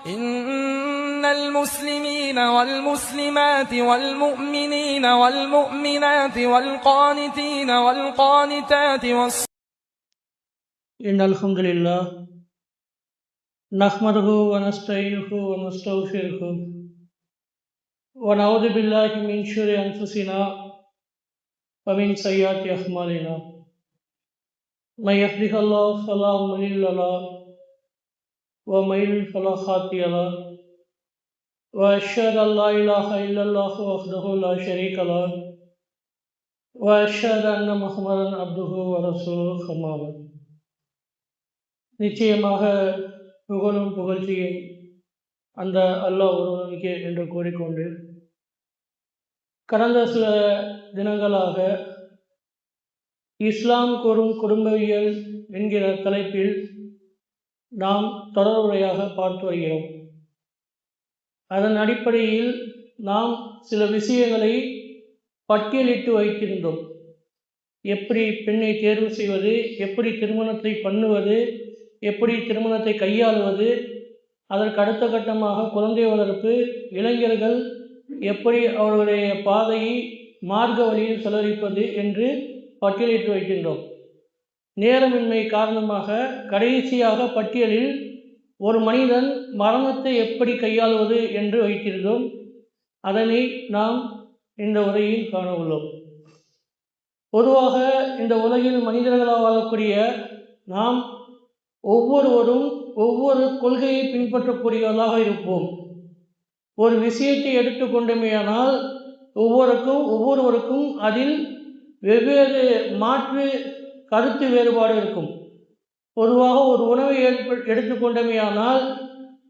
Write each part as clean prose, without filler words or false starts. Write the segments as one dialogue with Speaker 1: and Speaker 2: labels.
Speaker 1: إن المسلمين والمسلمات والمؤمنين والمؤمنات والقانتين والقانتات
Speaker 2: إن الحمد لله نحمده ونستعينه ونستغفره ونعوذ بالله من شرور أنفسنا ومن سيئات أعمالنا من يهده الله فلا مضل له ومن يضلل فلا هادي له وأشهد أن لا إله إلا الله وحده لا شريك له وأشهد أن محمدا عبده ورسوله أما بعد. நிச்சயமாக புகழும் புகழ்ச்சியும் அந்த அல்லாஹ் ஒருவனுக்கே என்று கூறிக்கொண்டு கடந்த சில தினங்களாக இஸ்லாம் கூறும் குடும்பவியல் என்கிற தலைப்பில் நாம் தொடர்புரையாக பார்த்து வருகிறோம். அதன் அடிப்படையில் நாம் சில விஷயங்களை பட்டியலிட்டு வைத்திருந்தோம். எப்படி பெண்ணை தேர்வு செய்வது, எப்படி திருமணத்தை பண்ணுவது, எப்படி திருமணத்தை கையாளுவது, அதற்கு அடுத்த கட்டமாக குழந்தை வளர்ப்பு, இளைஞர்கள் எப்படி அவர்களுடைய பாதையை மார்க்க வழியில் செலவழிப்பது என்று பட்டியலிட்டு வைக்கின்றோம். நேரமின்மை காரணமாக கடைசியாக பட்டியலில் ஒரு மனிதன் மரணத்தை எப்படி கையாளுவது என்று வைத்திருந்தோம். அதனை நாம் இந்த உரையில் காண உள்ளோம். பொதுவாக இந்த உலகில் மனிதர்களாக வாழக்கூடிய நாம் ஒவ்வொருவரும் ஒவ்வொரு கொள்கையை பின்பற்றக்கூடியவர்களாக இருப்போம். ஒரு விஷயத்தை எடுத்துக்கொண்டமையானால் ஒவ்வொருவருக்கும் அதில் வெவ்வேறு மாற்று கருத்து வேறுபாடு இருக்கும். பொதுவாக ஒரு உணவை எடுத்துக்கொண்டமையானால்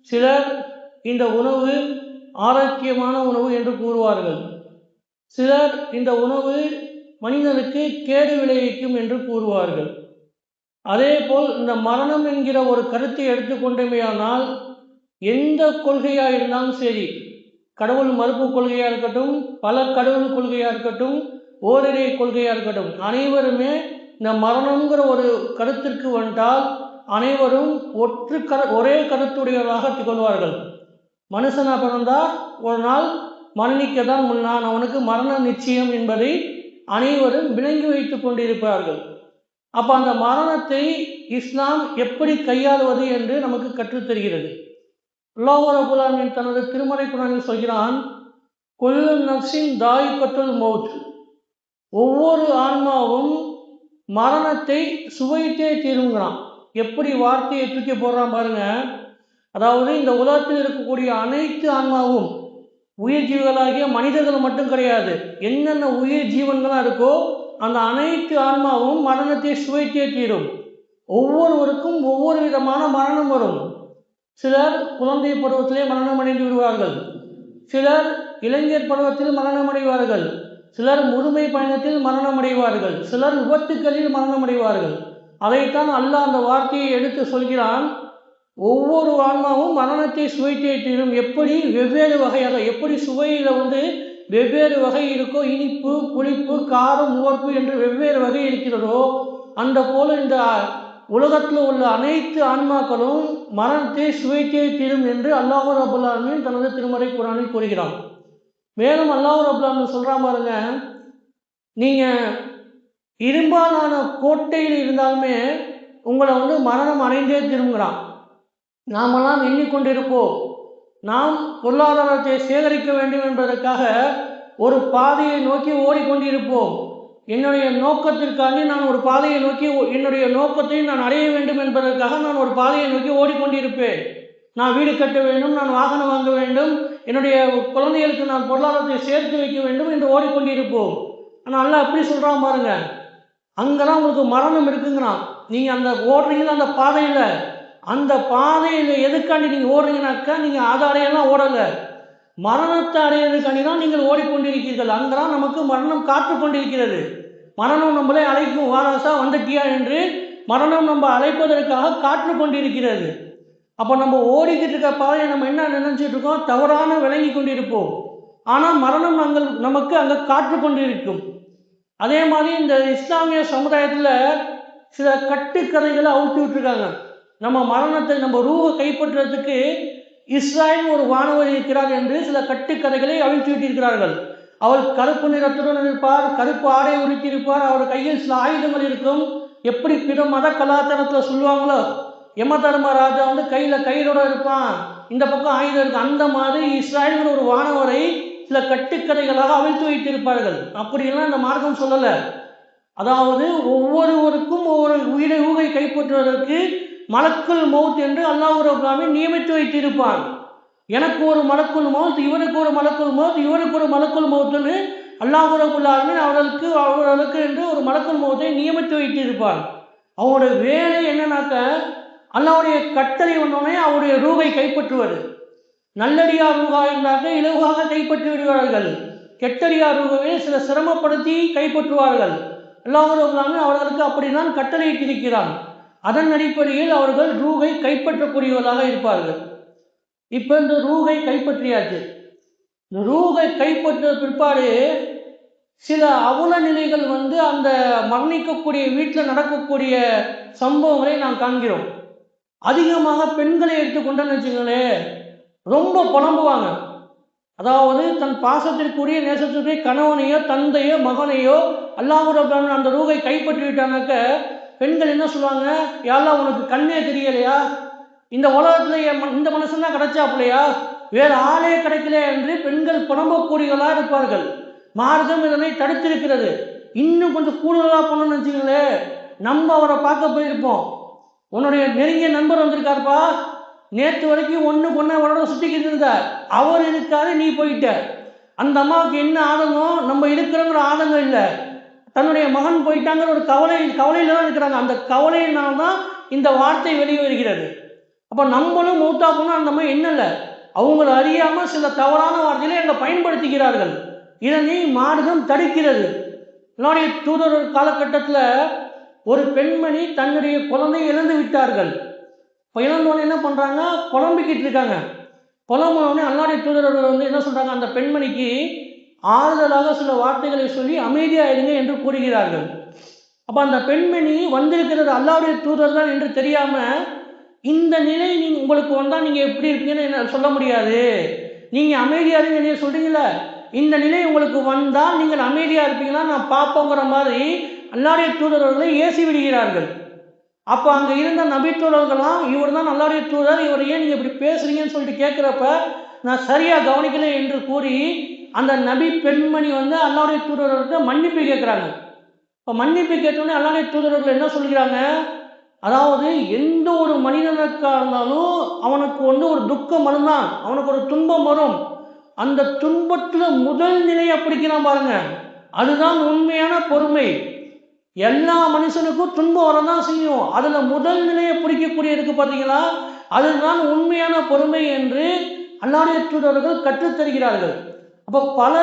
Speaker 2: சிலர் இந்த உணவு ஆரோக்கியமான உணவு என்று கூறுவார்கள், சிலர் இந்த உணவு மனிதனுக்கு கேடு விளைவிக்கும் என்று கூறுவார்கள். அதேபோல் இந்த மரணம் என்கிற ஒரு கருத்தை எடுத்துக்கொண்டமையானால் எந்த கொள்கையாக இருந்தாலும் சரி, கடவுள் மறுப்பு கொள்கையாக இருக்கட்டும், பல கடவுள் கொள்கையாக இருக்கட்டும், ஓரிரை கொள்கையாக இருக்கட்டும், அனைவருமே இந்த மரணங்கிற ஒரு கருத்திற்கு வந்தால் அனைவரும் ஒரே கருத்துடையவர்களாக திகழ்வார்கள். மனுஷனாக பிறந்தால் ஒரு நாள் மரணிக்க தான் முன்னான், அவனுக்கு மரணம் நிச்சயம் என்பதை அனைவரும் விளங்கி வைத்து கொண்டிருப்பார்கள். அப்போ அந்த மரணத்தை இஸ்லாம் எப்படி கையாளுவது என்று நமக்கு கற்றுத்தருகிறது. அல்லாஹ் ரப்பல் ஆலமீன் தனது திருமறை குர்ஆனில் சொல்கிறான், குல்லு நஃப்ஸின் தாயிகத்துல் மௌத், ஒவ்வொரு ஆன்மாவும் மரணத்தை சுவைத்தே தீருங்கிறான். எப்படி வார்த்தையை தூக்கி போடுறான் பாருங்க. அதாவது இந்த உலகத்தில் இருக்கக்கூடிய அனைத்து ஆன்மாவும், உயிர் ஜீவங்களாகிய மனிதர்கள் மட்டும் கிடையாது, என்னென்ன உயிர் ஜீவன்களாக இருக்கோ அந்த அனைத்து ஆன்மாவும் மரணத்தை சுவைத்தே தீரும். ஒவ்வொருவருக்கும் ஒவ்வொரு விதமான மரணம் வரும். சிலர் குழந்தை பருவத்திலே மரணம் அடைந்து விடுவார்கள், சிலர் இளைஞர் பருவத்தில் மரணம் அடைவார்கள், சிலர் முதுமை பயணத்தில் மரணம் அடைவார்கள், சிலர் விபத்துக்களில் மரணம் அடைவார்கள். அதைத்தான் அல்லாஹ் அந்த வார்த்தையை எடுத்து சொல்கிறான், ஒவ்வொரு ஆன்மாவும் மரணத்தை சுவைத்தே தீரும். எப்படி வெவ்வேறு வகையாக, எப்படி சுவையில் வெவ்வேறு வகை இருக்கோ, இனிப்பு, புளிப்பு, காரம், உவர்ப்பு என்று வெவ்வேறு வகை இருக்கிறதோ, அந்த போல இந்த உலகத்தில் உள்ள அனைத்து ஆன்மாக்களும் மரணத்தை சுவைத்தே தீரும் என்று அல்லாஹ் ரப்பல் ஆலமீன் தனது திருமறை குர்ஆனில் கூறுகிறான். மேலும் அல்லாஹ் ரப்பல் ஆலமீன் சொல்கிறான் பாருங்க, நீங்கள் இரும்பாலான கோட்டையில் இருந்தாலுமே உங்களை மரணம் அடைந்தே திரும்புகிறான். நாமெல்லாம் எண்ணிக்கொண்டிருப்போம், நாம் பொருளாதாரத்தை சேகரிக்க வேண்டும் என்பதற்காக ஒரு பாதையை நோக்கி ஓடிக்கொண்டிருப்போம். என்னுடைய நோக்கத்திற்காண்டி நான் ஒரு பாதையை நோக்கி, என்னுடைய நோக்கத்தை நான் அடைய வேண்டும் என்பதற்காக நான் ஒரு பாதையை நோக்கி ஓடிக்கொண்டிருப்பேன். நான் வீடு கட்ட வேண்டும், நான் வாகனம் வாங்க வேண்டும், என்னுடைய குழந்தைகளுக்கு நான் பொருளாதாரத்தை சேர்த்து வைக்க வேண்டும் என்று ஓடிக்கொண்டிருப்போம். ஆனால் அல்லாஹ் எப்படி சொல்கிறான் பாருங்க, அங்கெல்லாம் உங்களுக்கு மரணம் இருக்குங்கிறான். நீங்கள் அந்த ஓடுறீங்களா அந்த பாதையில் எதுக்காண்டி நீங்கள் ஓடுறீங்கனாக்கா, நீங்கள் அதை அடையலாம் ஓடலை, மரணத்தை அடையிறதுக்காண்டி தான் நீங்கள் ஓடிக்கொண்டிருக்கிறீர்கள். அங்கெல்லாம் நமக்கு மரணம் காத்து கொண்டிருக்கிறது. மரணம் நம்மளே அழைக்கும், வாராசா வந்துட்டியா என்று மரணம் நம்ம அழைப்பதற்காக காத்து கொண்டிருக்கிறது. அப்போ நம்ம ஓடிக்கிட்டு இருக்க பாதையை நம்ம என்ன நினைச்சிட்டு இருக்கோம், தவறான விளங்கி கொண்டிருப்போம். ஆனால் மரணம் நமக்கு அங்கே காத்து கொண்டிருக்கும். அதே மாதிரி இந்த இஸ்லாமிய சமுதாயத்தில் சில கட்டுக்கதைகளை அவுத்து விட்டுருக்காங்க. நம்ம மரணத்தை, நம்ம ரூஹை கைப்பற்றுறதுக்கு இஸ்ராயல் ஒரு வானவர் இருக்கிறார் என்று சில கட்டுக்கதைகளை அவிழ்த்து விட்டிருக்கிறார்கள். அவள் கருப்பு நிறத்துடன் இருப்பார், கருப்பு ஆடை உடுத்தியிருப்பார், அவர் கையில் சில ஆயுதங்கள் இருக்கும். எப்படி பிற மத கலாச்சாரத்தில் சொல்லுவாங்களோ, யம தர்மராஜா வந்து கையில் கயிறோட இருப்பான், இந்த பக்கம் ஆயுதம் இருக்கு, அந்த மாதிரி இஸ்ராயல் ஒரு வானவரை சில கட்டுக்கதைகளாக அவிழ்த்து வைத்திருப்பார்கள். அப்படியெல்லாம் இந்த மார்க்கம் சொல்லலை. அதாவது ஒவ்வொருவருக்கும் ஒவ்வொரு உயிரை ஊகை கைப்பற்றுவதற்கு மலக்குல் மௌத் என்று அல்லாஹ் ரப்பல் ஆலமீன் நியமித்து வைத்திருப்பான். எனக்கு ஒரு மலக்குல் மௌத், இவருக்கு ஒரு மலக்குல் மௌத், இவருக்கு ஒரு மலக்குல் மௌத்துன்னு அல்லாஹ் ரப்பல் ஆலமீன் அவர்களுக்கு என்று ஒரு மலக்குல் மௌத்தை நியமித்து வைத்திருப்பான். அவனுடைய வேலை என்னன்னாக்க, அல்லாஹ்வுடைய கட்டளை வந்தோடனே அவருடைய ரூகை கைப்பற்றுவது. நல்லடியார் ரூகா இருந்தாக்க இலகுவாக கைப்பற்றி விடுவார்கள். கெட்டடியார் ரூகவே சில சிரமப்படுத்தி கைப்பற்றுவார்கள். அல்லாஹ் ரப்பல் ஆலமீன் அவர்களுக்கு அப்படிதான் கட்டளையிட்டிருக்கிறான். அதன் அடிப்படையில் அவர்கள் ரூகை கைப்பற்றக்கூடியவர்களாக இருப்பார்கள். இப்போ இந்த ரூகை கைப்பற்றியாச்சு. இந்த ரூகை கைப்பற்ற பிற்பாடு சில அவல நிலைகள் வந்து அந்த மரணிக்கக்கூடிய வீட்டில் நடக்கக்கூடிய சம்பவங்களை நாம் காண்கிறோம். அதிகமாக பெண்களை எடுத்துக்கொண்டேன்னு வச்சுக்கோங்களேன், ரொம்ப புலம்புவாங்க. அதாவது தன் பாசத்திற்குரிய நேசத்திற்குரிய கணவனையோ தந்தையோ மகனையோ அல்லாஹ் ரப்பல் ஆலமீன் அந்த ரூகை கைப்பற்றி விட்டானாக்க பெண்கள் என்ன சொல்லுவாங்க, யாரெல்லாம் உனக்கு கண்ணே தெரியலையா, இந்த உலகத்தில் இந்த மனுஷன் தான் கிடைச்சாப்புலையா, வேறு ஆளே கிடைக்கல என்று பெண்கள் புலம்பக்கூடியவர்களாக இருப்பார்கள். மார்க்கம் இதனை தடுத்திருக்கிறது. இன்னும் கொஞ்சம் கூடுதலாக பண்ணணும்னு வச்சுங்களேன், நம்ம அவரை பார்க்க போயிருப்போம், உன்னுடைய நெருங்கிய நண்பர் வந்திருக்காருப்பா, நேற்று வரைக்கும் ஒன்றை சுற்றிக்கிட்டு இருந்தார், அவர் இருக்காரு, நீ போயிட்ட. அந்த அம்மாவுக்கு என்ன ஆதங்கம், நம்ம இருக்கிறோங்கிற ஆதங்கம் இல்லை, தன்னுடைய மகன் போயிட்டாங்கிற ஒரு கவலையில் தான் இருக்கிறாங்க. அந்த கவலையினால்தான் இந்த வார்த்தை வெளிவருகிறது. அப்போ நம்மளும் மூத்தா போனால் அந்த மாதிரி என்ன இல்லை, அவங்கள அறியாமல் சில தவறான வார்த்தைகளை அங்கே பயன்படுத்துகிறார்கள். இதனை மார்க்கம் தடுக்கிறது. என்னுடைய தூதர் காலகட்டத்தில் ஒரு பெண்மணி தன்னுடைய குழந்தை இழந்து விட்டார்கள். இப்போ இழந்தோடனே என்ன பண்ணுறாங்க, புலம்பிக்கிட்டு இருக்காங்க. புலம்புனோடனே அல்லாஹ்வுடைய தூதர்கள் வந்து என்ன சொல்கிறாங்க, அந்த பெண்மணிக்கு ஆறுதலாக சில வார்த்தைகளை சொல்லி அமைதியாயிருங்க என்று கூறுகிறார்கள். அப்போ அந்த பெண்மணி வந்திருக்கிறது அல்லாஹ்வுடைய தூதர் தான் என்று தெரியாமல், இந்த நிலை உங்களுக்கு வந்தால் நீங்கள் எப்படி இருப்பீங்கன்னு என்ன சொல்ல முடியாது, நீங்கள் அமைதியாருங்க நீங்கள் சொல்கிறீங்களே, இந்த நிலை உங்களுக்கு வந்தால் நீங்கள் அமைதியாக இருப்பீங்களா நான் பார்ப்போங்கிற மாதிரி அல்லாஹ்வுடைய தூதர்களை ஏசி விடுகிறார்கள். அப்போ அங்கே இருந்த நபித்தோழர்களாம், இவர் தான் அல்லாஹ்வுடைய தூதர், இவர் ஏன் நீங்கள் இப்படி பேசுகிறீங்கன்னு சொல்லிட்டு கேட்குறப்ப, நான் சரியாக கவனிக்கலை என்று கூறி அந்த நபி பெண்மணி வந்து அல்லாஹ்வுடைய தூதர்கிட்ட மன்னிப்பு கேட்குறாங்க. இப்போ மன்னிப்பு கேட்டோடனே அல்லாஹ்வுடைய தூதர்கள் என்ன சொல்கிறாங்க, அதாவது எந்த ஒரு மனிதனுக்காக இருந்தாலும் அவனுக்கு வந்து ஒரு துக்கம் வரும்தான், அவனுக்கு ஒரு துன்பம் வரும். அந்த துன்பத்தில் முதல் நிலையை பிடிக்கிறான் பாருங்க, அதுதான் உண்மையான பொறுமை. எல்லா மனுஷனுக்கும் துன்பம் வரதான் செய்யும், அதில் முதல் நிலையை பிடிக்கக்கூடிய இருக்கு பார்த்தீங்களா, அதுதான் உண்மையான பொறுமை என்று அல்லாஹ்வுடைய தூதர்கள் கற்றுத்தருகிறார்கள். அப்போ பல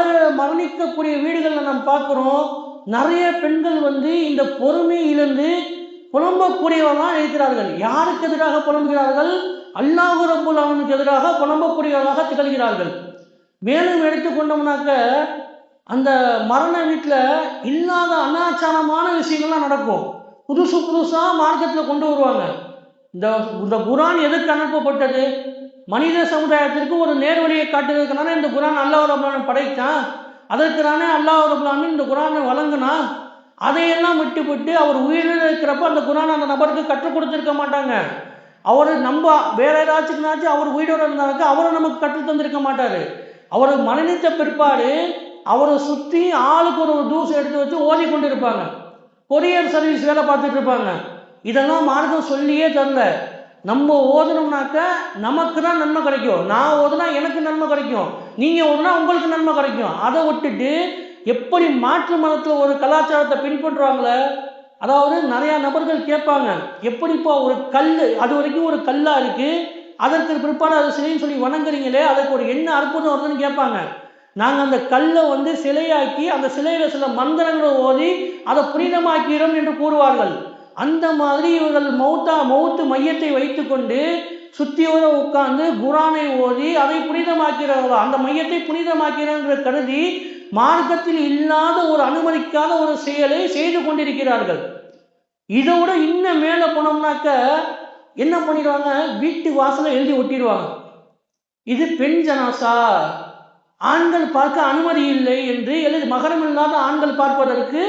Speaker 2: மரணிக்கக்கூடிய வீடுகளில் நாம் பார்க்குறோம், நிறைய பெண்கள் வந்து இந்த பொறுமை இழந்து புலம்பக்கூடியவர்களாக இருக்கிறார்கள். யாருக்கு எதிராக புலம்புகிறார்கள், அல்லாஹ் ரப்பல் ஆலமீனுக்கு எதிராக புலம்பக்கூடியவர்களாக திகழ்கிறார்கள். மேலும் எடுத்துக்கொண்டோம்னாக்க, அந்த மரண வீட்டில் இல்லாத அனாச்சாரமான விஷயங்கள்லாம் நடக்கும். புதுசாக மார்க்கத்தில் கொண்டு வருவாங்க. இந்த குரான் எதுக்கு அனுப்பப்பட்டது, மனித சமுதாயத்திற்கு ஒரு நேர்வழியை காட்டுறதுக்குனால இந்த குரான் அல்லாஹ் ரப்பல் ஆலமீன் படைத்தான், அதற்குதானே அல்லாஹ் ரப்பல் ஆலமீன் இந்த குரானை வழங்கினா. அதையெல்லாம் விட்டுவிட்டு அவர் உயிரில் இருக்கிறப்ப அந்த குரான் அந்த நபருக்கு கற்றுக் கொடுத்துருக்க மாட்டாங்க. அவர் நம்ம வேற ஏதாச்சும்னாச்சும் அவர் உயிரோடு இருந்தாக்க அவரை நமக்கு கற்றுத் தந்திருக்க மாட்டார். அவர் மரணித்த பிற்பாடு அவரை சுற்றி ஆளுக்கு ஒரு தூசு எடுத்து வச்சு ஓதி கொண்டு இருப்பாங்க. கொரியர் சர்வீஸ் வேலை பார்த்துட்டு இருப்பாங்க. இதெல்லாம் மார்க்கம் சொல்லியே தரல. நம்ம ஓதுனோம்னாக்க நமக்கு தான் நன்மை கிடைக்கும், நான் ஓதுனா எனக்கு நன்மை கிடைக்கும், நீங்கள் ஓதுனா உங்களுக்கு நன்மை கிடைக்கும். அதை விட்டுட்டு எப்படி மாற்று மதத்தில் ஒரு கலாச்சாரத்தை பின்பற்றுவாங்களே, அதாவது நிறையா நபர்கள் கேட்பாங்க, எப்படிப்பா ஒரு கல் அது வரைக்கும் ஒரு கல்லாக இருக்குது, அதற்கு பிற்பாடு அது சிலைன்னு சொல்லி வணங்குறீங்களே, அதுக்கு ஒரு என்ன அற்புதம் வருதுன்னு கேட்பாங்க. நாங்கள் அந்த கல்லை வந்து சிலையாக்கி அந்த சிலையில் சில மந்திரங்களை ஓதி அதை புனிதமாக்கிறோம் என்று கூறுவார்கள். அந்த மாதிரி இவர்கள் மௌத்து மையத்தை வைத்து கொண்டு சுத்தியோட உட்கார்ந்து குரானை ஓதி அதை புனிதமாக்கிறார்களா, அந்த மையத்தை புனிதமாக்கிறாங்க கருதி மார்க்கத்தில் இல்லாத ஒரு அனுமதிக்காத ஒரு செயலை செய்து கொண்டிருக்கிறார்கள். இதோட இன்னும் மேலே போனோம்னாக்க என்ன பண்ணிடுவாங்க, வீட்டு வாசலை எழுதி ஒட்டிடுவாங்க. இது பெண் ஜனாசா, ஆண்கள் பார்க்க அனுமதி இல்லை என்று எழுதி, மகரம் இல்லாத ஆண்கள் பார்ப்பதற்கு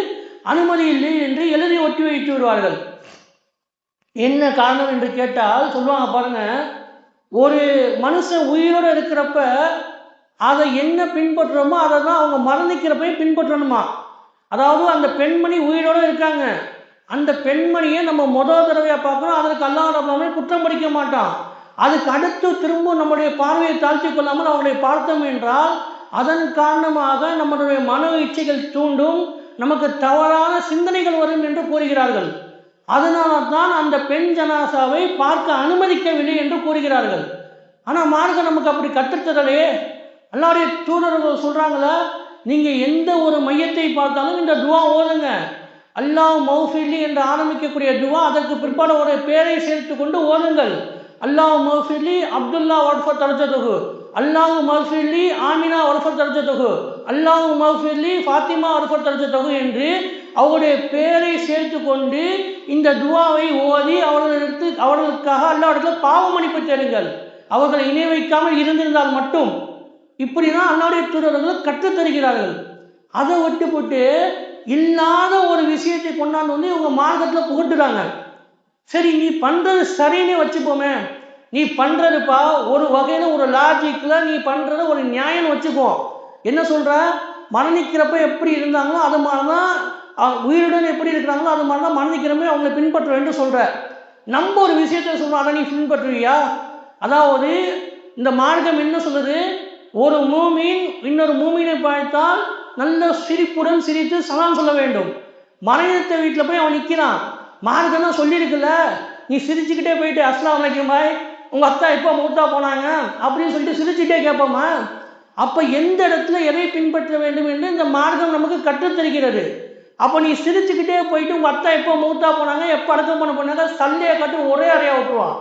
Speaker 2: அனுமதி இல்லை என்று எழுதி ஒட்டி வைத்து விடுவார்கள். என்ன காரணம் என்று கேட்டால் சொல்லுவாங்க பாருங்க, ஒரு மனுஷன் உயிரோடு இருக்கிறப்ப அதை என்ன பின்பற்றுறோமோ அதை தான் அவங்க மரணிக்கிறப்ப பின்பற்றணுமா. அதாவது அந்த பெண்மணி உயிரோடு இருக்காங்க, அந்த பெண்மணியை நம்ம முதல் தடவையாக பார்க்குறோம், அதற்கு அல்லாஹ் ரப்பல் குற்றம் படிக்க மாட்டான். அதுக்கு அடுத்து திரும்ப நம்முடைய பார்வையை தாழ்த்தி கொள்ளாமல் அவர்களை பார்த்தோம் என்றால் அதன் காரணமாக நம்முடைய மன இச்சைகள் தூண்டும், நமக்கு தவறான சிந்தனைகள் வரும் என்று கூறுகிறார்கள். அதனால தான் அந்த பெண் ஜனாசாவை பார்க்க அனுமதிக்கவில்லை என்று கூறுகிறார்கள். ஆனால் மார்க்கம் நமக்கு அப்படி கற்றுத்தரலையே. அல்லாஹ்வுடைய தூதர்கள் சொல்கிறாங்களா, நீங்கள் எந்த ஒரு மையத்தை பார்த்தாலும் இந்த துவா ஓதுங்க. அல்லாஹ் மௌஃபிலி என்று ஆரம்பிக்கக்கூடிய துவா, அதற்கு பிற்பாடு ஒரு பேரை சேர்த்து கொண்டு ஓதுங்கள். அல்லாஹ் மௌஃபிலி அப்துல்லா வர்ஃபத் தர்ஜதுஹு, அல்லாஹ் மௌஃபிலி ஆமினா வர்ஃபத் தர்ஜதுஹு, அல்லாஹ் மௌஃபிலி ஃபாத்திமா வர்ஃபத் தர்ஜதுஹு என்று அவருடைய பேரை சேர்த்து கொண்டு இந்த துவாவை ஓதி அவர்களுக்காக அல்லாஹ்விடத்தில் பாவ மன்னிப்பு தேடுங்கள், அவர்களை இணை வைக்காமல் இருந்திருந்தால் மட்டும். இப்படி தான் அல்லாஹ்வுடைய தூதர்கள் கற்றுத்தருகிறார்கள். அதை விட்டு போட்டு இல்லாத ஒரு விஷயத்தை கொண்டாந்து வந்து இவங்க மார்க்கத்தில் புகட்டுறாங்க. சரி, நீ பண்ணுறது சரின்னு வச்சுப்போமே, நீ பண்ணுறதுப்பா ஒரு வகையில் ஒரு லாஜிக்கில் நீ பண்ணுறத ஒரு நியாயம் வச்சுக்கோ. என்ன சொல்கிற, மரணிக்கிறப்ப எப்படி இருந்தாங்களோ அது மாதிரி தான் உயிருடன் எப்படி இருக்கிறாங்களோ அது மாதிரி தான் மரணிக்கிறப்ப அவங்களை பின்பற்ற வேண்டும் சொல்கிற. நம்ம ஒரு விஷயத்த சொல்கிறோம், அதை நீ பின்பற்றுவியா? அதாவது இந்த மார்க்கம் என்ன சொல்லுது, ஒரு மூமின் இன்னொரு மூமினை பார்த்தால் நல்ல சிரிப்புடன் சிரித்து சலாம் சொல்ல வேண்டும். மறைத்த வீட்டில் போய் அவன் நிற்கிறான், மார்க்கம் தான் சொல்லியிருக்குல்ல, நீ சிரிச்சுக்கிட்டே போயிட்டு அஸ்ஸலாமு அலைக்கும் பாய், உங்கள் அத்தா எப்போ மூத்தா போனாங்க அப்படின்னு சொல்லிட்டு சிரிச்சுட்டே கேட்போமா? அப்போ எந்த இடத்துல எதை பின்பற்ற வேண்டும் என்று இந்த மார்க்கம் நமக்கு கற்றுத்தருகிறது. அப்போ நீ சிரிச்சுக்கிட்டே போயிட்டு உங்கள் அத்தா எப்போ மூத்தா போனாங்க, எப்போ அடக்கம் பண்ண போனாங்க, சல்லையை கட்டி ஒரே அறையாக விட்டுருவான்.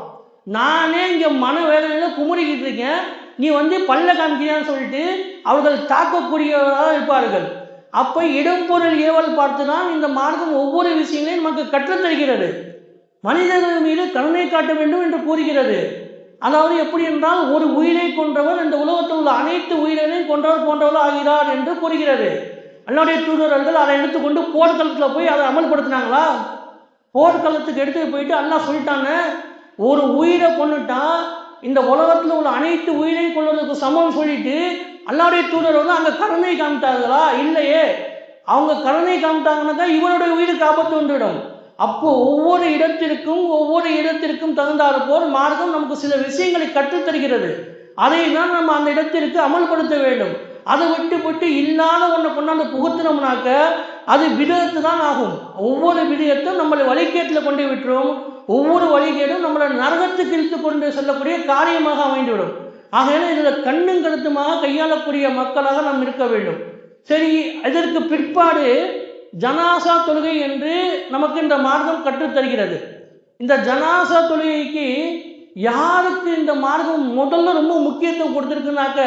Speaker 2: நானே இங்கே மன வேதனையில் குமுறிக்கிட்டு இருக்கேன், நீ வந்து பல்ல காமிக்கிறியான்னு சொல்லிட்டு அவர்கள் தாக்கக்கூடியவர்களாக இருப்பார்கள். அப்போ இடம்பொருள் ஏவல் பார்த்து தான் இந்த மார்க்கம் ஒவ்வொரு விஷயங்களையும் நமக்கு கற்றுத்தருகிறது. மனிதர்கள் மீது கருணை காட்ட வேண்டும் என்று கூறுகிறது. அதாவது எப்படி என்றால், ஒரு உயிரை கொன்றவர் இந்த உலகத்தில் உள்ள அனைத்து உயிரையும் கொன்றவர் போன்றவர் ஆகிறார் என்று கூறுகிறது. அல்லாஹ்வுடைய தூதர்கள் அதை எடுத்துக்கொண்டு போர்க்களத்தில் போய் அதை அமல்படுத்தினாங்களா? போர்க்களத்துக்கு எடுத்து போயிட்டு அல்லாஹ் சொல்லிட்டாங்க, ஒரு உயிரை கொண்டுட்டா இந்த உலகத்தில் உள்ள அனைத்து உயிரையும் கொள்வதற்கு சமம் சொல்லிட்டு அல்லாஹ்வுடைய தூதர் வந்து அங்கே கருணை காமித்தார்களா? இல்லையே. அவங்க கருணை காமித்தாங்கன்னாக்கா இவருடைய உயிருக்கு ஆபத்து வந்துவிடும். அப்போ ஒவ்வொரு இடத்திற்கும் தகுந்தாறு போல் மார்க்கம் நமக்கு சில விஷயங்களை கற்றுத்தருகிறது. அதை தான் நம்ம அந்த இடத்திற்கு அமல்படுத்த வேண்டும். அதை விட்டு இல்லாத ஒன்றை கொண்டாந்து புகுத்தினோம்னாக்க அது விதத்து தான் ஆகும். ஒவ்வொரு விதத்தும் நம்மளை வழிகேட்டில் கொண்டு விட்டுரும். ஒவ்வொரு வழிகேடும் நம்மளை நரகத்துக்கு இழுத்து கொண்டு செல்லக்கூடிய காரியமாக அமைந்துவிடும். ஆகையால் இதில் கண்ணும் கருத்துமாக கையாளக்கூடிய மக்களாக நாம் இருக்க வேண்டும். சரி, இதற்கு பிற்பாடு ஜனாசா தொழுகை என்று நமக்கு இந்த மார்க்கம் கற்றுத்தருகிறது. இந்த ஜனாசா தொழுகைக்கு யாருக்கு இந்த மார்க்கம் முதல்ல ரொம்ப முக்கியத்துவம் கொடுத்துருக்குனாக்க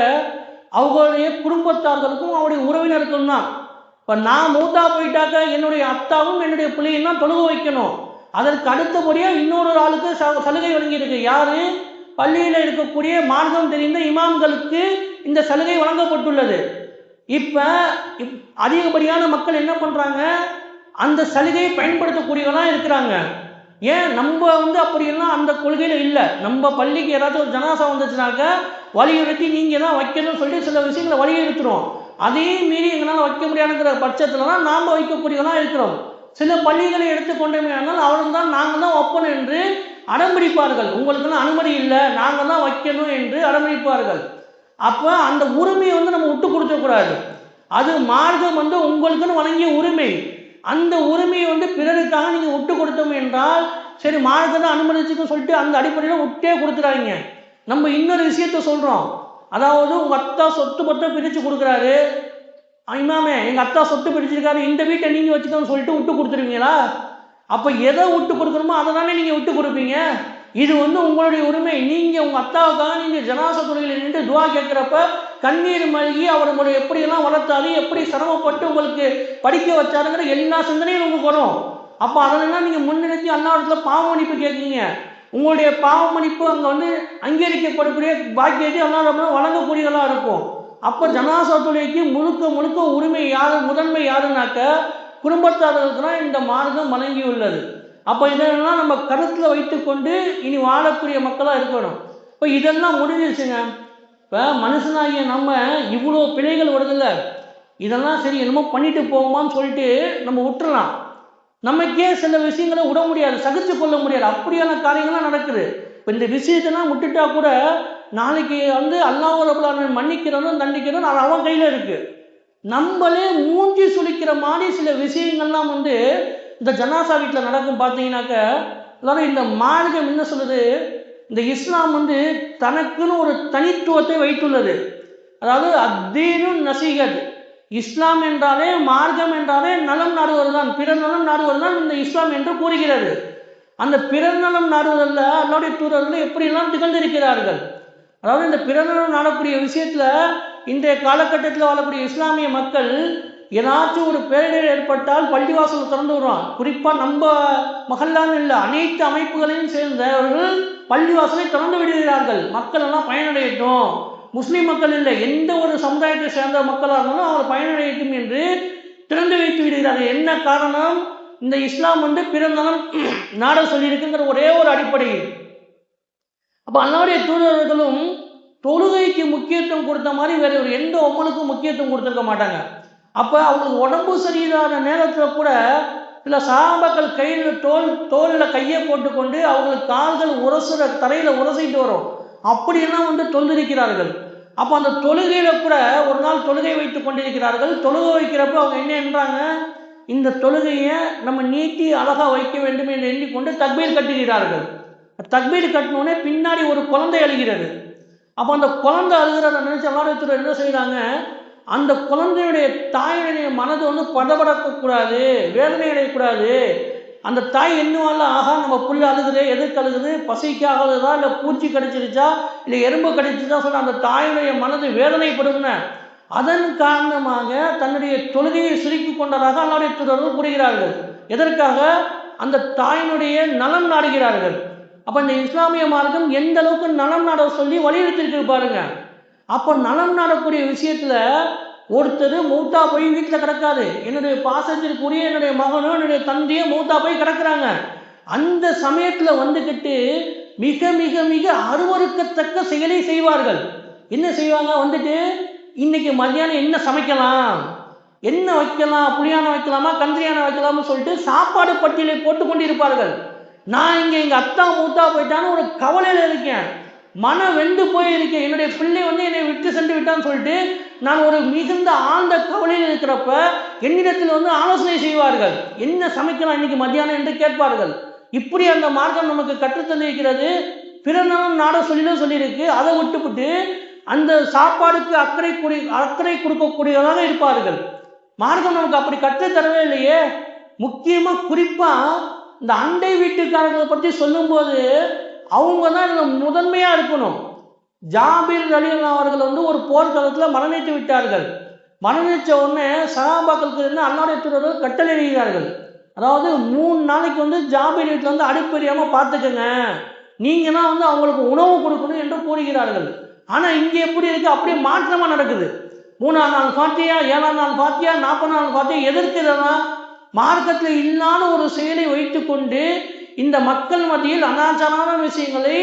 Speaker 2: அவங்களுடைய குடும்பத்தார்களுக்கும் அவருடைய உறவினருக்கும் தான். இப்போ நான் மூத்தா போயிட்டாக்க என்னுடைய அத்தாவும் என்னுடைய பிள்ளையும் தான் தொழுக வைக்கணும். அதற்கு அடுத்தபடியாக இன்னொரு ஆளுக்கு சலுகை வழங்கியிருக்கு. யாரு? பள்ளியில் இருக்கக்கூடிய மார்க்கம் தெரிந்த இமாம்களுக்கு இந்த சலுகை வழங்கப்பட்டுள்ளது. இப்போ அதிகப்படியான மக்கள் என்ன பண்ணுறாங்க, அந்த சலுகையை பயன்படுத்தக்கூடியவங்களாம் இருக்கிறாங்க. ஏன் நம்ம வந்து அப்படியெல்லாம் அந்த கொள்கையில் இல்லை. நம்ம பள்ளிக்கு ஏதாச்சும் ஒரு ஜனாசா வந்துச்சுனாக்க வலியுறுத்தி நீங்கள் தான் வைக்கணும்னு சொல்லிட்டு சில விஷயங்களை வலியுறுத்துகிறோம். அதே மீறி எங்களால் வைக்க முடியாதுங்கிற பட்சத்தில் தான் நாம் வைக்கக்கூடியவங்களாம் இருக்கிறோம். சில பள்ளிகளை எடுத்துக்கொண்டோமே ஆனால் அவர்கள் தான் நாங்கள் தான் வைப்போம் என்று அடம்பிடிப்பார்கள். உங்களுக்குலாம் அனுமதி இல்லை, நாங்கள் தான் வைக்கணும் என்று அடம்பிடிப்பார்கள். அப்போ அந்த உரிமையை வந்து நம்ம விட்டு கொடுத்துக்கூடாது. அது மார்க்கம் வந்து உங்களுக்குன்னு வழங்கிய உரிமை. அந்த உரிமையை வந்து பிறருக்காக நீங்கள் விட்டு கொடுத்தோம் என்றால் சரி, மார்க்கம் தான் அனுமதிச்சுன்னு சொல்லிட்டு அந்த அடிப்படையில் விட்டே கொடுத்துறாங்க. நம்ம இன்னொரு விஷயத்த சொல்கிறோம். அதாவது உங்கள் அத்தா சொத்து பத்தை பிரித்து கொடுக்குறாரு, இமாமே எங்கள் அத்தா சொத்து பிரிச்சிருக்காரு, இந்த வீட்டை நீங்கள் வச்சுக்கோன்னு சொல்லிட்டு விட்டு கொடுத்துருவீங்களா? அப்போ எதை விட்டு கொடுக்கணுமோ அதை தானே நீங்கள் விட்டு கொடுப்பீங்க. இது வந்து உங்களுடைய உரிமை. நீங்கள் உங்கள் அத்தாவுக்காக நீங்கள் ஜனாசா தொழுகையில் நின்று துவா கேட்குறப்ப கண்ணீர் மல்கி அவர்களை எப்படியெல்லாம் வளர்த்தாரு, எப்படி சிரமப்பட்டு உங்களுக்கு படிக்க வச்சாருங்கிற எல்லா சிந்தனையும் உங்களுக்கு வரும். அப்போ அதெல்லாம் நீங்கள் முன்னிறுத்தி அல்லாஹ்விடத்தில் பாவ மன்னிப்பு கேட்குறீங்க. உங்களுடைய பாவ மன்னிப்பு அங்கே வந்து அங்கீகரிக்கப்படக்கூடிய பாக்கியத்தை எல்லாம் நம்ம வழங்கக்கூடியதெல்லாம் இருக்கும். அப்போ ஜனாசா தொழுகைக்கு முழுக்க முழுக்க உரிமை யாரு, முதன்மை யாருன்னாக்க குடும்பத்தார்களுக்கு தான் இந்த மார்க்கம் வழங்கி உள்ளது. அப்போ இதெல்லாம் நம்ம கருத்தில் வைத்துக்கொண்டு இனி வாழக்கூடிய மக்களாக இருக்கணும். இப்போ இதெல்லாம் முடிஞ்சிருச்சுங்க. இப்போ மனுஷனாகிய நம்ம இவ்வளோ பிழைகள் வருதில்ல, இதெல்லாம் சரி என்னமோ பண்ணிட்டு போகுமான்னு சொல்லிட்டு நம்ம விட்டுறலாம். நமக்கே சில விஷயங்களை விட முடியாது, சகிச்சு கொள்ள முடியாது, அப்படியான காரியங்கள்லாம் நடக்குது. இப்போ இந்த விஷயத்தெல்லாம் விட்டுட்டா கூட நாளைக்கு வந்து அல்லாஹ் ரப்பல் ஆலமீன் மன்னிக்கிறதும் தண்டிக்கிறதும் அது அவன் கையில் இருக்குது. நம்மளே மூஞ்சி சுளிக்கிற மாதிரி சில விஷயங்கள்லாம் வந்து இந்த ஜனாசா வீட்டில் நடக்கும். பார்த்தீங்கன்னாக்க எல்லாரும் இந்த மார்க்கம் என்ன சொல்லுது, இந்த இஸ்லாம் வந்து தனக்குன்னு ஒரு தனித்துவத்தை வைத்துள்ளது. அதாவது அத்தீனு நசீகத், இஸ்லாம் என்றாலே மார்க்கம் என்றாலே நலம் நாடுவது தான், பிறர் நலம் நாடுவது தான் இந்த இஸ்லாம் என்று கூறுகிறது. அந்த பிறர் நலம் நாடுவதில் அல்லாஹ்வுடைய தூதர்கள் எப்படியெல்லாம் திகழ்ந்திருக்கிறார்கள். அதாவது இந்த பிறர் நலம் நாடக்கூடிய விஷயத்தில் இன்றைய காலகட்டத்தில் வாழக்கூடிய இஸ்லாமிய மக்கள் ஏதாச்சும் ஒரு பேரிடர் ஏற்பட்டால் பள்ளிவாசல் திறந்து விடுவான். குறிப்பாக நம்ம மகல்லான்னு இல்லை, அனைத்து அமைப்புகளையும் சேர்ந்தவர்கள் பள்ளிவாசலை திறந்து விடுகிறார்கள். மக்கள் எல்லாம் பயனடையட்டும், முஸ்லீம் மக்கள் இல்லை எந்த ஒரு சமுதாயத்தை சேர்ந்த மக்களாக இருந்தாலும் அவர் பயனடையட்டும் என்று திறந்து வைத்து விடுகிறார்கள். என்ன காரணம், இந்த இஸ்லாம் வந்து பிறந்தனம் நாட சொல்லியிருக்குங்கிற ஒரே ஒரு அடிப்படையில். அப்போ அல்லாஹ்வுடைய தூதர்களும் தொழுகைக்கு முக்கியத்துவம் கொடுத்த மாதிரி வேற ஒரு எந்த ஒம்மனுக்கும் முக்கியத்துவம் கொடுத்துருக்க மாட்டாங்க. அப்போ அவங்களுக்கு உடம்பு சரியில்லாத நேரத்தில் கூட சில சஹாபாக்கள் கையில் தோளில் கையை போட்டுக்கொண்டு அவங்களுக்கு கால்கள் உரசுற தரையில் உரசிட்டு வரும், அப்படியெல்லாம் வந்து தொழுதிருக்கிறார்கள். அப்போ அந்த தொழுகையில கூட ஒரு நாள் தொழுகை வைத்து கொண்டிருக்கிறார்கள். தொழுகை வைக்கிறப்ப அவங்க என்ன என்றாங்க, இந்த தொழுகையை நம்ம நீட்டி அழகாக வைக்க வேண்டும் என்று எண்ணிக்கொண்டு தக்பீர் கட்டுகிறார்கள். தக்பீர் கட்டினோடனே பின்னாடி ஒரு குழந்தை அழுகிறது. அப்போ அந்த குழந்தை அழுகிறத நினைச்ச அல்லாஹ் என்ன செய்கிறாங்க, அந்த குழந்தையுடைய தாயுடைய மனது வந்து படபடக்கக்கூடாது, வேதனை அடையக்கூடாது. அந்த தாய் என்னவால, ஆகா நம்ம புள்ள அழுகுது, எதுக்கு அழுகுது, பசிக்கு ஆகுதா, இல்லை பூச்சி கடிச்சிருச்சா, இல்லை எறும்பு கடிச்சிருச்சா சொல்ல அந்த தாயுடைய மனது வேதனைப்படும்னு அதன் காரணமாக தன்னுடைய தொழுகையை சுருக்கி கொண்டதாக அல்லாஹ்வுடைய தூதர்கள் கூறுகிறார்கள். எதற்காக, அந்த தாயினுடைய நலம் நாடுகிறார்கள். அப்போ இந்த இஸ்லாமிய மார்க்கம் எந்த அளவுக்கு நலம் நாட சொல்லி வலியுறுத்திருக்கு பாருங்க. அப்போ நலம் நாடக்கூடிய விஷயத்துல ஒருத்தர் மூத்தா போய் வீட்டில் கிடக்காது, என்னுடைய பாசத்திற்குரிய என்னுடைய மகனோ என்னுடைய தந்தையோ மூத்தா போய் கிடக்குறாங்க. அந்த சமயத்தில் வந்துக்கிட்டு மிக மிக மிக அருவருக்கத்தக்க செயலை செய்வார்கள். என்ன செய்வாங்க, வந்துட்டு இன்னைக்கு மத்தியானம் என்ன சமைக்கலாம், என்ன வைக்கலாம், புளியான வைக்கலாமா கந்திரியான வைக்கலாம்னு சொல்லிட்டு சாப்பாடு பட்டியலை போட்டு கொண்டிருப்பார்கள். நான் இங்கே எங்கள் அத்தா மூத்தா போயிட்டான்னு ஒரு கவலையில் இருக்கேன், மனம் வெந்து போயிருக்கேன், என்னுடைய பிள்ளை வந்து என்னை விட்டு சென்று விட்டான்னு சொல்லிட்டு நான் ஒரு மிகுந்த ஆழ்ந்த கவலையில் இருக்கிறப்ப என்னிடத்தில் வந்து ஆலோசனை செய்வார்கள், என்ன சமைக்கலாம் இன்னைக்கு மத்தியானம் என்று கேட்பார்கள். இப்படி அந்த மார்க்கம் நமக்கு கற்றுத்தந்திருக்கிறது. பிறநாளும் நாட சொல்லியிருக்கு. அதை விட்டுவிட்டு அந்த சாப்பாடுக்கு அக்கறை கொடுக்கக்கூடியவராக இருப்பார்கள். மார்க்கம் நமக்கு அப்படி கற்றுத்தரவே இல்லையே. முக்கியமாக குறிப்பாக இந்த அண்டை வீட்டுக்காரர்களை பற்றி சொல்லும்போது அவங்க தான் முதன்மையாக இருக்கணும். ஜாபீர் ரலியல்லாஹு அவர்கள் வந்து ஒரு போர்க்களத்தில் மரணித்து விட்டார்கள். மரணித்த உடனே சஹாபாக்களுக்கு இருந்து அல்லாஹ்வுடைய தூதர்கள் கட்டளை எழுதினார்கள். அதாவது 3 நாளைக்கு வந்து ஜாபீர் வீட்டில் வந்து அடுப்பெரியாமல் பார்த்துக்கங்க, நீங்கன்னா வந்து அவங்களுக்கு உணவு கொடுக்கணும் என்று கூறுகிறார்கள். ஆனால் இங்கே எப்படி இருக்குது, அப்படியே மாற்றமாக நடக்குது. 3ஆம் நாள் ஃபாத்தியா, 7ஆம் நாள் ஃபாத்தியா, 40 நாள் ஃபாத்தியா. எதற்கு இதெல்லாம்? மார்க்கத்தில் இல்லாத ஒரு செயலை வைத்து கொண்டு இந்த மக்கள் மத்தியில் அனாச்சாரமான விஷயங்களை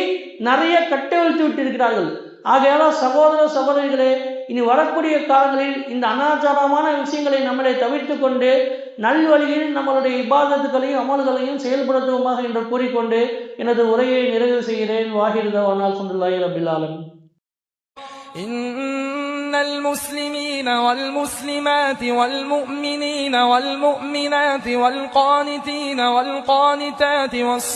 Speaker 2: நிறைய கட்டவிழ்த்து விட்டு இருக்கிறார்கள். ஆகையால சகோதர சகோதரிகளே, இனி வரக்கூடிய காலங்களில் இந்த அனாச்சாரமான விஷயங்களை நம்மளை தவிர்த்து கொண்டு நல்வழியில் நம்மளுடைய இபாதத்துகளையும் அமல்களையும் செயல்படுத்துவோமாக என்று கூறிக்கொண்டு எனது உரையை நிறைவு செய்கிறேன். வாஹிர் தவானா அல்ஹம்துலில்லாஹி ரப்பில் ஆலமீன்.
Speaker 1: innal muslimina wal muslimati wal mu'minina wal mu'minati wal qanitina wal qanitati was